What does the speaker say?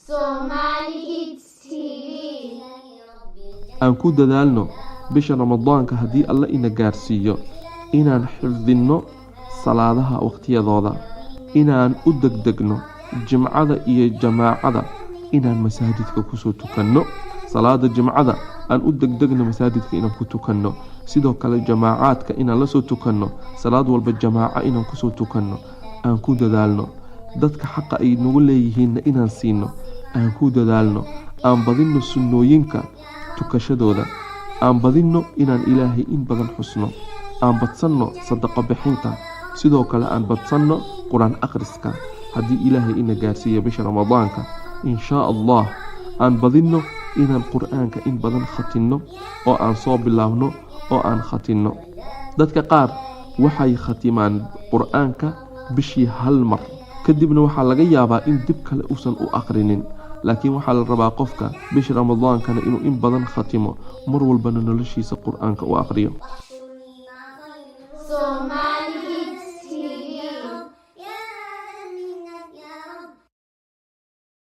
Somali Kids TV. aan ku dadaalno bisha ramadaanka haddii alla ina gaarsiiyo inaan xifdinno salaadaha waqtiyadooda, inaan u degdegno jimcada iyo jamaacada inaan masaajidka kusoo tukanno. salaada jimcada aan u degdegno masaajidka inaan ku tukanno, sidoo kale jamaacaadka inaan la soo tukanno, salaad walba jamaaca inaan kusoo tukanno. aan ku dadaalno dadka xaqa ay nagu leeyihiinna inaan siino, aan ku dadaalno aan badinno sunnooyinka tukashadooda, aan badinno inaan ilaahay in badan xusno, aan badsanno sadaqo bixinta, sidoo kale aan badsanno quraan akhriska haddii ilaahay ina gaarsiiyo bisha ramadaanka insha Allah. aan badinno inaan qur'aanka in badan khatinno oo aan soo bilaabno oo aan khatinno. dadka qaar waxay khatimaan qur'aanka bishii hal mar, kadibna waxaa laga yaabaa in dib kale uusan u akhrinin. laakiin waxaa la rabaa qofka bisha ramadaankana inuu in badan khatimo, mar walbana noloshiisa qur'aanka u akhriyo.